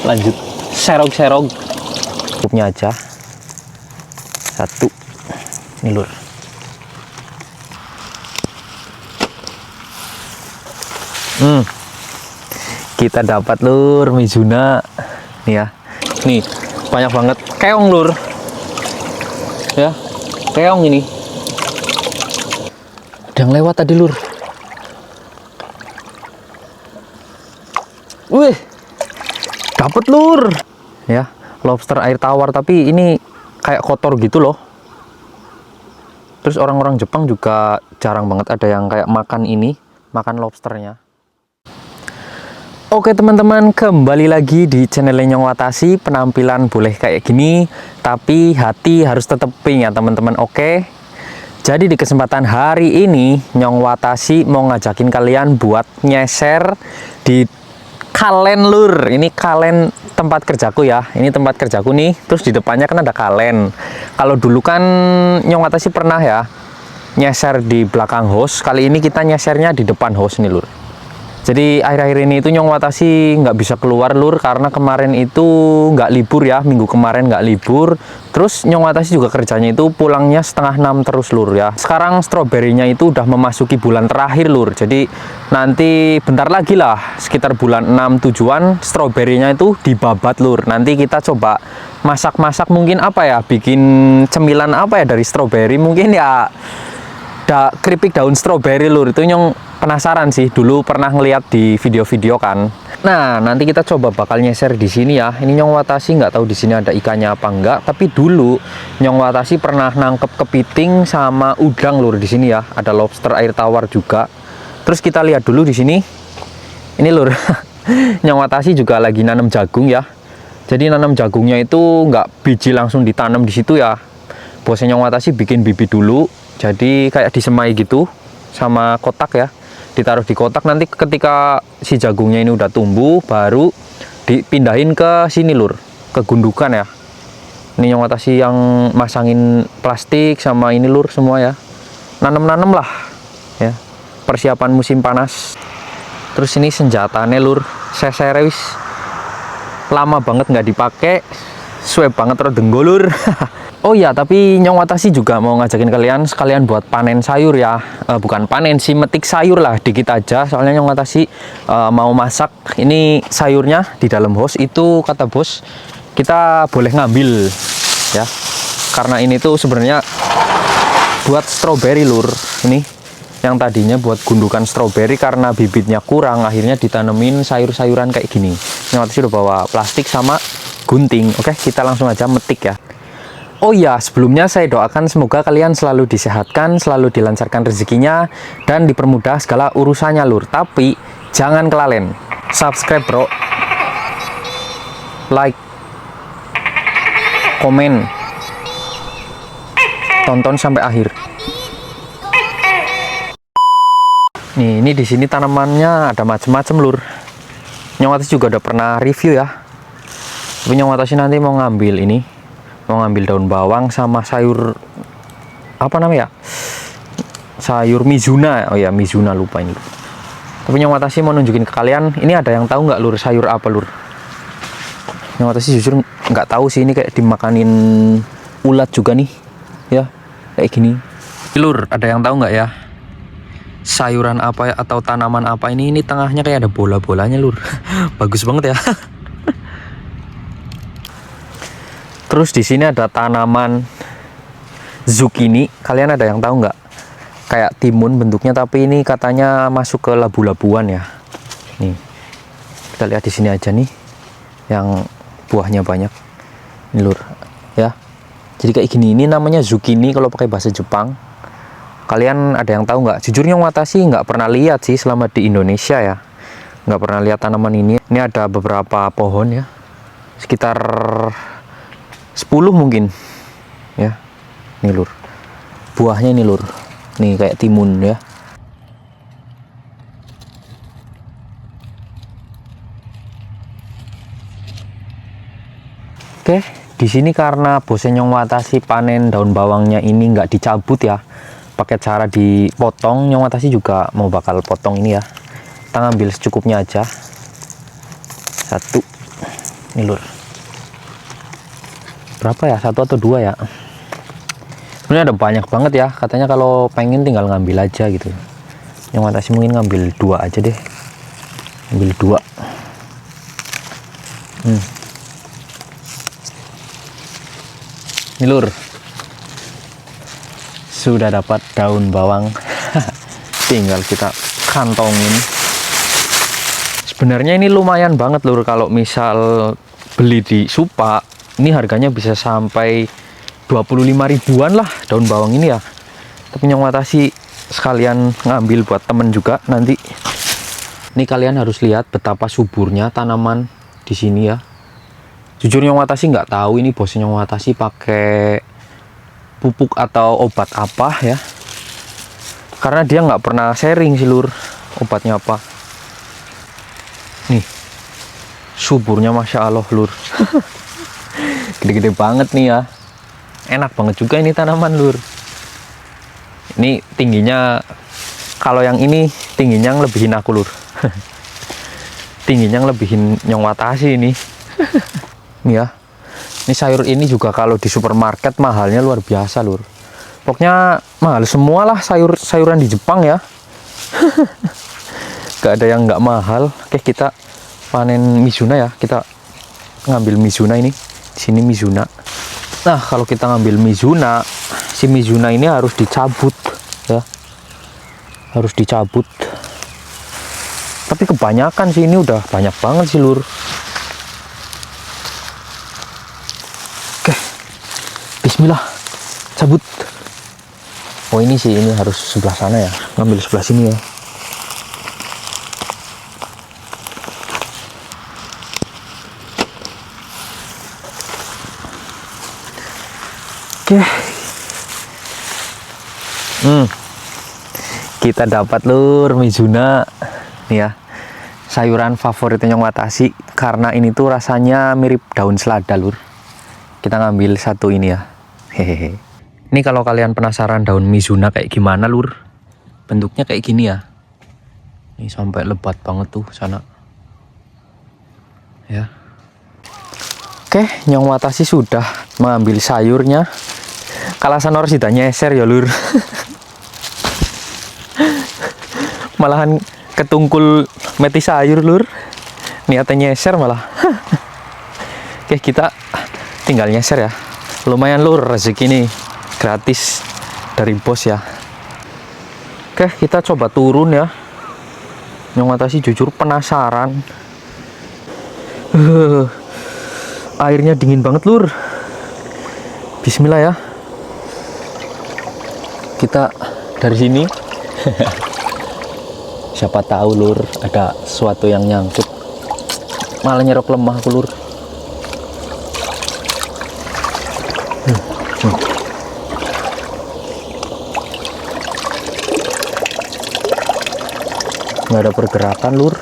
Lanjut serog-serog cukupnya aja. Satu ini lur. Kita dapat lur Mizuna nih ya. Nih banyak banget keong lur ya, keong ini ada yang lewat tadi lur. Wih, dapet lur ya, lobster air tawar, tapi ini kayak kotor gitu loh. Terus orang-orang Jepang juga jarang banget ada yang kayak makan ini, makan lobsternya. Oke teman-teman, kembali lagi di channel Nyong Watashi. Penampilan boleh kayak gini, tapi hati harus tetap pink ya teman-teman. Oke, jadi di kesempatan hari ini Nyong Watashi mau ngajakin kalian buat nyeser di kalen lur. Ini kalen tempat kerjaku ya, ini tempat kerjaku nih. Terus di depannya kan ada kalen. Kalau dulu kan Nyong Watashi pernah ya nyeser di belakang hos. Kali ini kita nyesernya di depan hos nih lur. Jadi akhir-akhir ini itu Nyong Watashi nggak bisa keluar lur, karena kemarin itu nggak libur ya, minggu kemarin nggak libur. Terus Nyong Watashi juga kerjanya itu pulangnya setengah 6 terus lur ya. Sekarang stroberinya itu udah memasuki bulan terakhir lur, jadi nanti bentar lagi lah, sekitar bulan 6-7an stroberinya itu dibabat lur. Nanti kita coba masak-masak mungkin apa ya, bikin cemilan apa ya dari stroberi, mungkin ya keripik daun stroberi lur. Itu Nyong penasaran sih, dulu pernah ngeliat di video-video kan. Nah nanti kita coba bakal nyeser di sini ya. Ini Nyong Watashi nggak tahu di sini ada ikannya apa enggak, tapi dulu Nyong Watashi pernah nangkep kepiting sama udang lur di sini ya. Ada lobster air tawar juga. Terus kita lihat dulu di sini. Ini lur, Nyong Watashi juga lagi nanam jagung ya. Jadi nanam jagungnya itu nggak biji langsung ditanam di situ ya. Bosnya Nyong Watashi bikin bibit dulu. Jadi kayak disemai gitu sama kotak ya, ditaruh di kotak. Nanti ketika si jagungnya ini udah tumbuh, baru dipindahin ke sini lur, ke gundukan ya. Ini Nyong Watashi yang masangin plastik sama ini lur semua ya. Nanam-nanam lah ya, persiapan musim panas. Terus ini senjatanya lur, seserewis lama banget nggak dipakai, suwe banget rodenggo lur. Oh ya, tapi Nyong Watashi juga mau ngajakin kalian sekalian buat panen sayur ya. Bukan panen sih, metik sayur lah dikit aja. Soalnya Nyong Watashi mau masak ini sayurnya di dalam hos. Itu kata bos kita boleh ngambil ya, karena ini tuh sebenarnya buat stroberi lur. Ini yang tadinya buat gundukan stroberi, karena bibitnya kurang akhirnya ditanemin sayur-sayuran kayak gini. Nyong Watashi udah bawa plastik sama gunting. Oke, kita langsung aja metik ya. Oh ya, sebelumnya saya doakan semoga kalian selalu disehatkan, selalu dilancarkan rezekinya, dan dipermudah segala urusannya lur. Tapi jangan kelalen, subscribe bro, like, komen, tonton sampai akhir. Nih, ini di sini tanamannya ada macem-macem lur. Nyong Watashi juga udah pernah review ya. Tapi Nyong Watashi nanti mau ngambil ini, mau ngambil daun bawang sama sayur apa namanya ya, sayur Mizuna. Oh ya, Mizuna, lupa ini. Tapi Nyong Watashi mau nunjukin ke kalian, ini ada yang tahu nggak lur sayur apa lur? Nyong Watashi jujur nggak tahu sih, ini kayak dimakanin ulat juga nih ya, kayak gini lur. Ada yang tahu nggak ya sayuran apa ya, atau tanaman apa ini? Ini tengahnya kayak ada bola-bolanya lur. Bagus banget ya. Terus di sini ada tanaman zucchini. Kalian ada yang tahu nggak? Kayak timun bentuknya, tapi ini katanya masuk ke labu-labuan ya. Nih, kita lihat di sini aja nih, yang buahnya banyak. Ini lur, ya. Jadi kayak gini. Ini namanya zucchini kalau pakai bahasa Jepang. Kalian ada yang tahu nggak? Jujur Nyong Watashi nggak pernah lihat sih selama di Indonesia ya. Nggak pernah lihat tanaman ini. Ini ada beberapa pohon ya, sekitar 10 mungkin ya. Nih lur, buahnya ini lur, nih kayak timun ya. Oke, di sini karena bosnya Nyong Watashi panen daun bawangnya ini nggak dicabut ya, pakai cara dipotong. Nyong Watashi juga mau bakal potong ini ya. Kita ngambil secukupnya aja. Satu, Nih lur, berapa ya, 1 atau 2 ya. Sebenarnya ada banyak banget ya, katanya kalau pengen tinggal ngambil aja gitu. Yang Watashi mungkin ngambil 2 aja deh, ambil 2. Nih lur, sudah dapat daun bawang. Tinggal kita kantongin. Sebenarnya ini lumayan banget lur, kalau misal beli di Supa ini harganya bisa sampai 25 ribuan lah daun bawang ini ya. Tapi Nyong Watashi sekalian ngambil buat temen juga nanti. Ini kalian harus lihat betapa suburnya tanaman di sini ya. Jujur Nyong Watashi nggak tahu ini bosnya Nyong Watashi pakai pupuk atau obat apa ya. Karena dia nggak pernah sharing sih lur obatnya apa. Nih suburnya masya Allah lur. Gede-gede banget nih ya. Enak banget juga ini tanaman lur. Ini tingginya, kalau yang ini tingginya ngelebihin aku lur. Tingginya ngelebihin Nyong Watashi ini. Nih ya, ini sayur ini juga kalau di supermarket mahalnya luar biasa lur. Pokoknya mahal semua lah sayuran di Jepang ya. Gak ada yang nggak mahal. Oke, kita panen Mizuna ya. Kita ngambil Mizuna ini. Di sini Mizuna. Nah, kalau kita ngambil Mizuna, si Mizuna ini harus dicabut ya. Harus dicabut. Tapi kebanyakan sih, ini udah banyak banget sih lur. Oke, bismillah, cabut. Oh ini sih, ini harus sebelah sana ya, ngambil sebelah sini ya. Oke. Kita dapat lur Mizuna nih ya. Sayuran favoritnya Nyong Watashi karena ini tuh rasanya mirip daun selada lur. Kita ngambil satu ini ya. Hehehe. Ini kalau kalian penasaran daun Mizuna kayak gimana lur, bentuknya kayak gini ya. Ini sampai lebat banget tuh sana. Ya. Oke, Nyong Watashi sudah mengambil sayurnya. Kalasan orang sih nyeser ya lur. Malahan ketungkul meti sayur lur. Niatnya nyeser malah. Oke, kita tinggal nyeser ya. Lumayan lur rezeki nih, gratis dari bos ya. Oke, kita coba turun ya. Nyong Watashi jujur penasaran. Airnya dingin banget lur. Bismillah ya. Kita dari sini. Siapa tahu lur ada sesuatu yang nyangkut. Malah nyerok lemah aku lur. Nggak ada pergerakan lur.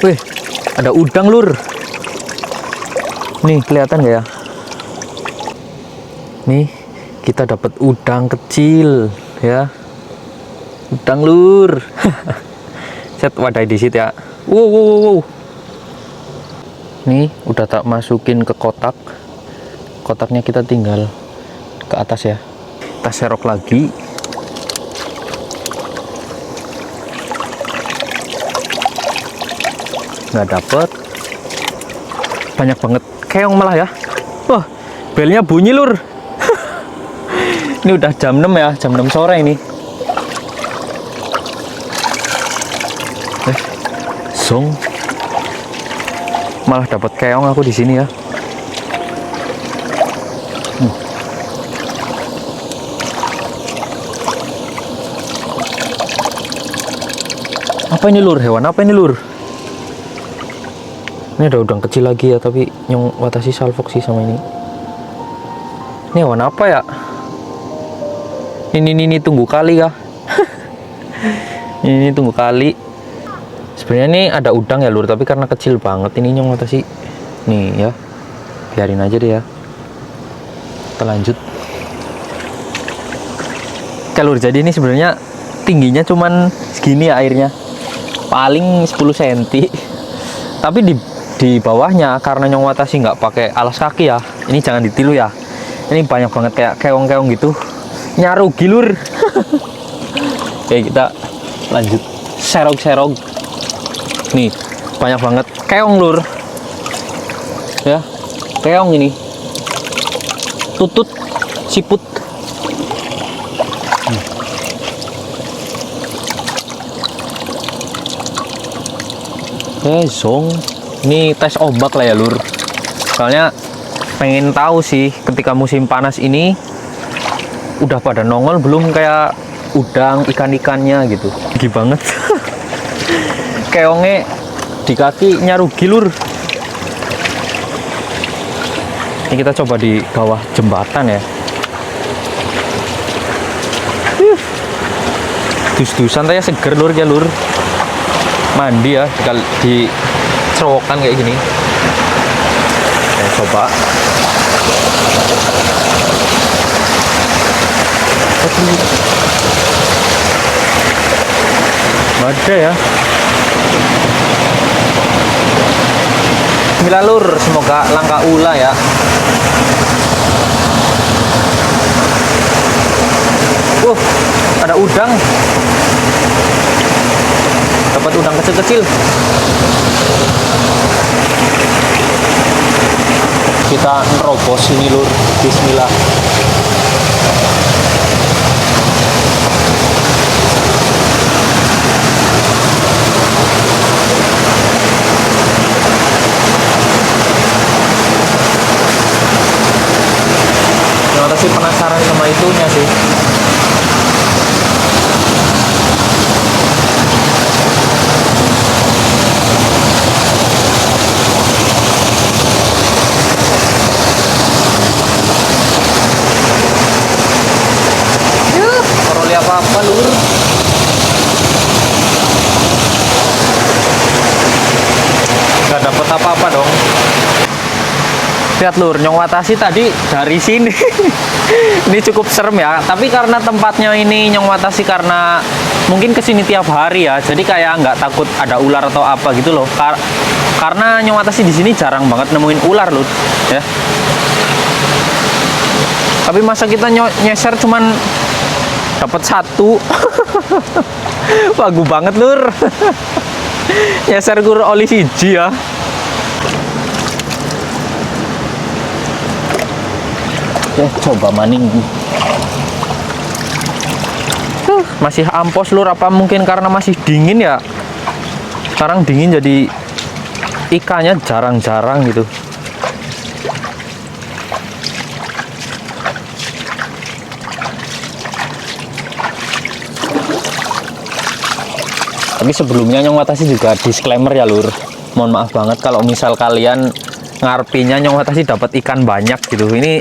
Wih, ada udang lur. Nih kelihatan nggak ya? Nih kita dapat udang kecil ya. Udang lur. Set wadah di situ ya. Wow. Nih udah tak masukin ke kotak. Kotaknya kita tinggal ke atas ya. Kita serok lagi. Nggak dapet. Banyak banget keong malah ya. Wah, belnya bunyi lur. Ini udah jam 6 ya, jam 6 sore ini. Zong. Malah dapat keong aku di sini ya. Apa ini lur? Hewan apa ini lur? Ini ada udang kecil lagi ya, tapi Nyong Watashi salfok sih sama ini. Ini hewan apa ya? Ini tunggu kali ya. Ini tunggu kali. Sebenarnya ini ada udang ya lur, tapi karena kecil banget ini Nyong Watashi. Nih ya, biarin aja deh ya. Kita lanjut. Oke lur, jadi ini sebenarnya tingginya cuman segini ya airnya, paling 10 cm. Tapi di bawahnya karena Nyong Watashi nggak pakai alas kaki ya, ini jangan ditiru ya, ini banyak banget kayak keong-keong gitu, nyaru gilur. Oke, kita lanjut serong-serong. Nih banyak banget keong lur ya, keong ini, tutut, siput. Zong, ini tes ombak lah ya lur, soalnya pengen tahu sih ketika musim panas ini udah pada nongol belum kayak udang, ikan-ikannya gitu. Gigi banget. Keongnya di kaki nyarugi lur. Ini kita coba di bawah jembatan ya. Dus-dusan saya seger lur ya lur, mandi ya di cerowokan kayak gini. Coba ada ya. Bismillah lur, semoga langka ula ya. Ada udang, dapat udang kecil-kecil. Kita nerobos ini lur, bismillah. Ternyata sih penasaran sama itunya sih. Apa lur, nggak dapet apa-apa dong. Lihat lur, Nyong Watashi tadi dari sini. Ini cukup serem ya, tapi karena tempatnya ini Nyong Watashi, karena mungkin kesini tiap hari ya, jadi kayak nggak takut ada ular atau apa gitu loh. Karena Nyong Watashi di sini jarang banget nemuin ular lur ya. Tapi masa kita nyeser cuman dapat satu. Bagus banget lur. Nyeser kur oli siji ya. Coba maning. Masih ampos lur, apa mungkin karena masih dingin ya? Sekarang dingin jadi ikannya jarang-jarang gitu. Tapi sebelumnya Nyong Watashi juga disclaimer ya lur, mohon maaf banget kalau misal kalian ngarpinya Nyong Watashi dapat ikan banyak gitu. Ini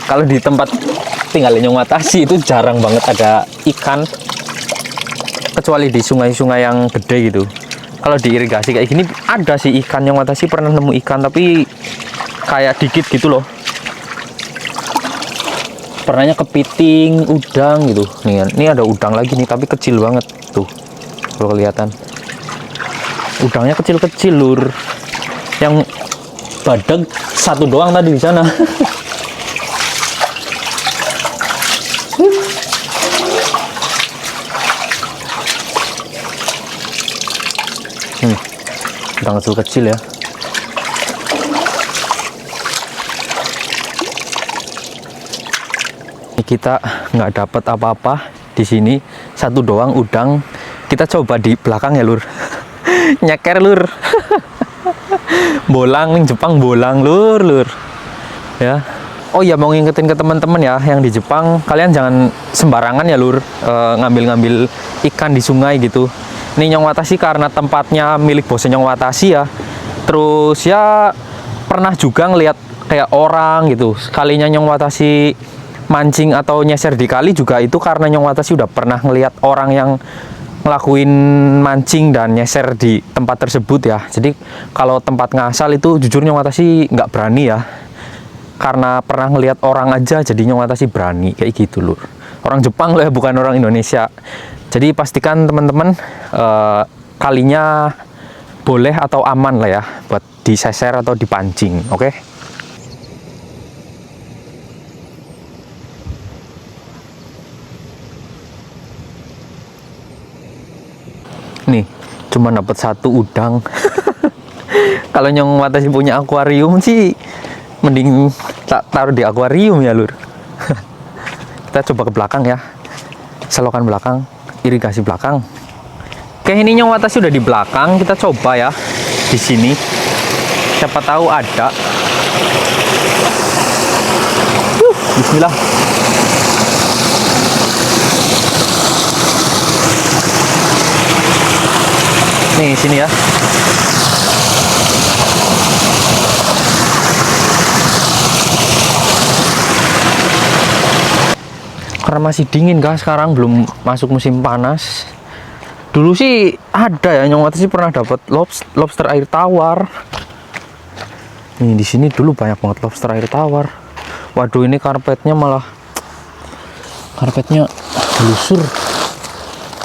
kalau di tempat tinggal Nyong Watashi itu jarang banget ada ikan, kecuali di sungai-sungai yang gede gitu. Kalau di irigasi kayak gini ada sih ikan. Nyong Watashi pernah nemu ikan tapi kayak dikit gitu loh. Pernahnya kepiting, udang gitu. Nih, ini ada udang lagi nih tapi kecil banget tuh. Kalau kelihatan udangnya kecil-kecil lur, yang badak satu doang tadi di sana. Udang kecil-kecil ya. Ini kita nggak dapat apa-apa di sini, satu doang udang. Kita coba di belakang ya lur. Nyeker lur. Bolang nih, Jepang bolang lur ya. Oh iya, mau ngingetin ke teman-teman ya yang di Jepang, kalian jangan sembarangan ya lur ngambil-ngambil ikan di sungai gitu. Ini Nyong Watashi karena tempatnya milik bosnya Nyong Watashi ya. Terus ya pernah juga ngelihat kayak orang gitu. Sekalinya Nyong Watashi mancing atau nyeser di kali juga itu karena Nyong Watashi udah pernah ngelihat orang yang ngelakuin mancing dan nyeser di tempat tersebut ya. Jadi kalau tempat ngasal itu jujur Nyong Watashi nggak berani ya, karena pernah ngelihat orang aja jadi Nyong Watashi berani kayak gitu lur. Orang Jepang loh ya, bukan orang Indonesia. Jadi pastikan teman-teman kalinya boleh atau aman lah ya buat diseser atau dipancing, oke? Nih, cuma dapat satu udang. Kalau Nyong Watashi punya akuarium sih, mending taruh di akuarium ya, Lur. Kita coba ke belakang ya, selokan belakang, irigasi belakang. Oke, ini Nyong Watashi udah di belakang. Kita coba ya di sini. Siapa tahu ada. Bismillah. Nih sini ya. Karena masih dingin guys, sekarang belum masuk musim panas. Dulu sih ada ya, Nyong Watashi pernah dapat lobster air tawar. Nih di sini dulu banyak banget lobster air tawar. Waduh, ini karpetnya lusur.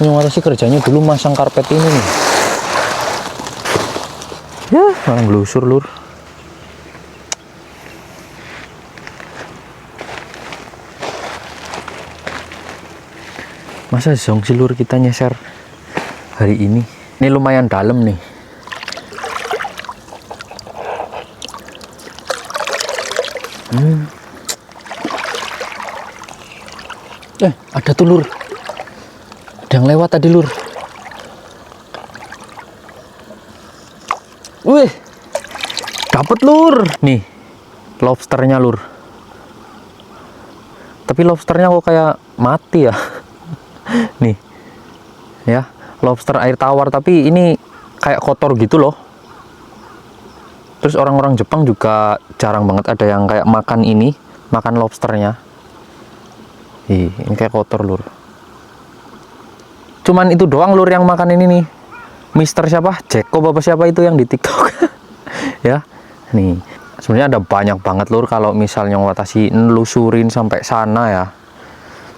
Nyong Watashi kerjanya dulu masang karpet ini nih. Ya, malah gelusur, Lur. Masa zong sih, Lur, kita nyeser hari ini. Ini lumayan dalam nih. Ada tuh, Lur. Ada yang lewat tadi, Lur. Wih, dapet, Lur. Nih, lobsternya, Lur. Tapi lobsternya kok kayak mati ya. Nih, ya, lobster air tawar, tapi ini kayak kotor gitu loh. Terus orang-orang Jepang juga jarang banget ada yang kayak makan lobsternya. Ih, ini kayak kotor, Lur. Cuman itu doang, Lur, yang makan ini nih. Mister siapa? Jacob apa siapa itu yang di TikTok? Ya, nih. Sebenarnya ada banyak banget, Lur, kalau misalnya Watashi nelusurin sampai sana ya.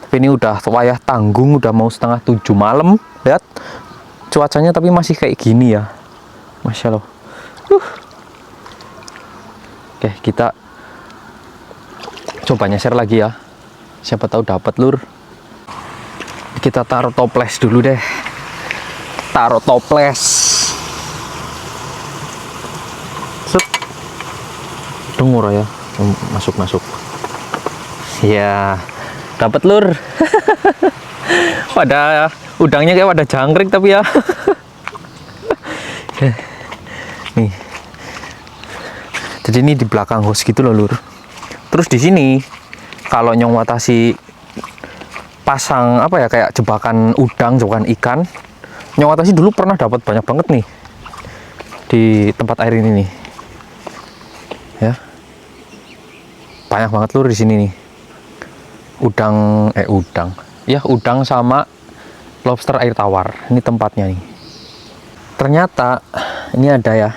Tapi ini udah wayah tanggung, udah mau 6:30 malam. Lihat cuacanya, tapi masih kayak gini ya. Masya Allah. Oke, kita coba nyeser lagi ya. Siapa tahu dapat, Lur. Kita taruh toples dulu deh. Taruh toples. Set. Dengur ya. Masuk. Ya, dapat, Lur. Pada udangnya kayak pada jangkrik tapi ya. Nih. Jadi ini di belakang host gitu loh, Lur. Terus di sini kalau Nyong Watashi pasang apa ya, kayak jebakan udang, jebakan ikan. Nyong Watashi dulu pernah dapat banyak banget nih di tempat air ini nih. Ya. Banyak banget, Lur, di sini nih. Udang. Ya, udang sama lobster air tawar. Ini tempatnya nih. Ternyata ini ada ya.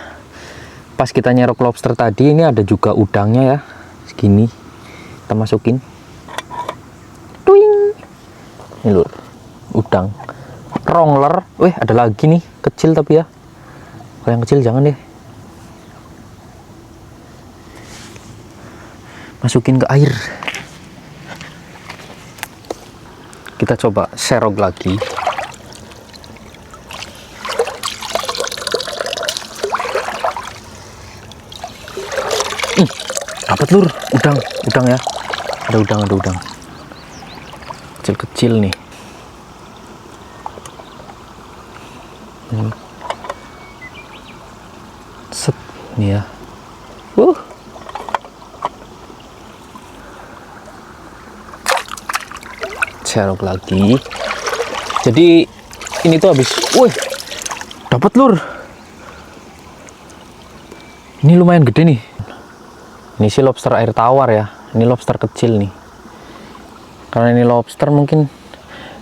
Pas kita nyerok lobster tadi, ini ada juga udangnya ya. Segini. Kita masukin. Tuing. Ini, Lur. Udang. Rongler. Wih, ada lagi nih. Kecil tapi ya. Kalau yang kecil jangan deh. Masukin ke air. Kita coba serok lagi. Dapat, Lur, udang ya. Ada udang. Kecil-kecil nih. Set, nih ya. Serok lagi. Jadi ini tuh habis. Wih, dapat, Lur. Ini lumayan gede nih. Ini sih lobster air tawar ya. Ini lobster kecil nih. Karena ini lobster mungkin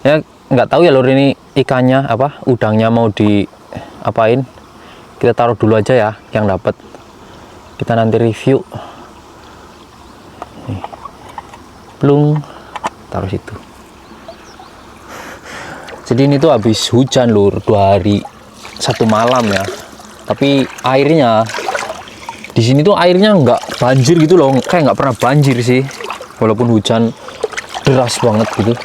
ya nggak tahu ya, Lur, ini ikannya apa, udangnya mau diapain. Kita taruh dulu aja ya yang dapat. Kita nanti review. Nih. Plung, taruh situ. Jadi ini tuh habis hujan lur, 2 hari 1 malam ya. Tapi airnya di sini tuh airnya nggak banjir gitu loh, kayak nggak pernah banjir sih, walaupun hujan deras banget gitu.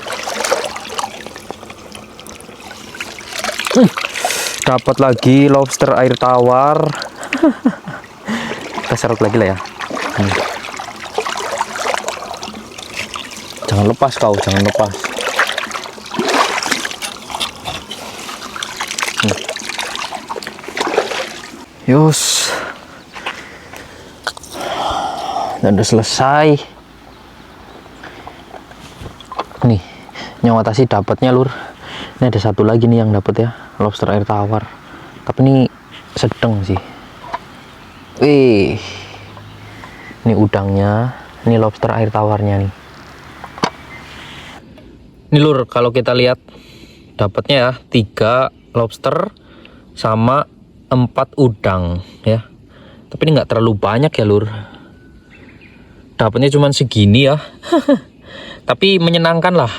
Dapat lagi lobster air tawar. Kita serut lagi lah ya. Jangan lepas kau, jangan lepas. Yus, dan udah selesai. Nih, Nyong Watashi dapatnya lur. Ini ada satu lagi nih yang dapat ya, lobster air tawar. Tapi ini sedang sih. Wih, ini udangnya, ini lobster air tawarnya nih. Ini lur, kalau kita lihat dapatnya ya 3 lobster sama 4 udang ya. Tapi ini nggak terlalu banyak ya lur. Dapatnya cuma segini ya. Tapi menyenangkan lah.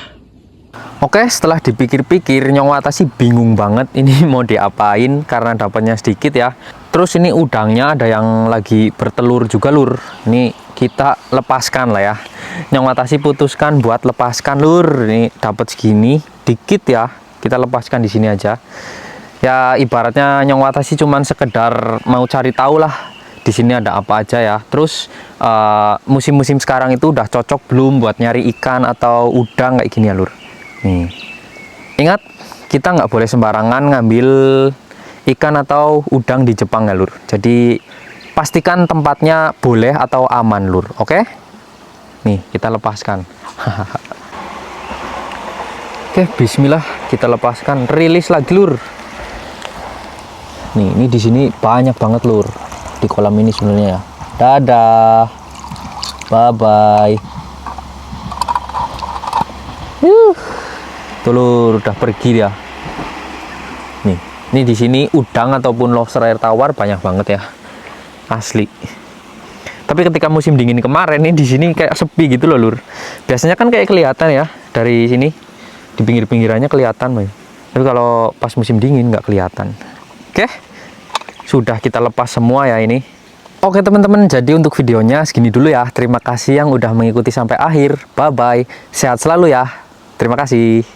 Oke, setelah dipikir-pikir Nyong Watashi bingung banget ini mau diapain karena dapatnya sedikit ya. Terus ini udangnya ada yang lagi bertelur juga lur. Ini kita lepaskan lah ya. Nyong Watashi putuskan buat lepaskan lur. Ini dapat segini, dikit ya. Kita lepaskan di sini aja. Ya ibaratnya Nyong Watashi cuman sekedar mau cari tahu lah di sini ada apa aja ya. Terus musim-musim sekarang itu udah cocok belum buat nyari ikan atau udang kayak gini ya lur. Nih, ingat kita nggak boleh sembarangan ngambil ikan atau udang di Jepang ya lur. Jadi pastikan tempatnya boleh atau aman lur. Oke? Nih kita lepaskan. Oke, bismillah kita lepaskan, rilis lagi lur. Nih, ini di sini banyak banget lur di kolam ini sebenarnya ya. Dadah, bye bye. Tuh lur, udah pergi ya. Nih, ini di sini udang ataupun lobster air tawar banyak banget ya, asli. Tapi ketika musim dingin kemarin ini di sini kayak sepi gitu loh lur. Biasanya kan kayak kelihatan ya dari sini di pinggir-pinggirannya kelihatan, boy. Tapi kalau pas musim dingin nggak kelihatan. Oke, sudah kita lepas semua ya ini. Oke teman-teman, jadi untuk videonya segini dulu ya. Terima kasih yang udah mengikuti sampai akhir. Bye bye, sehat selalu ya. Terima kasih.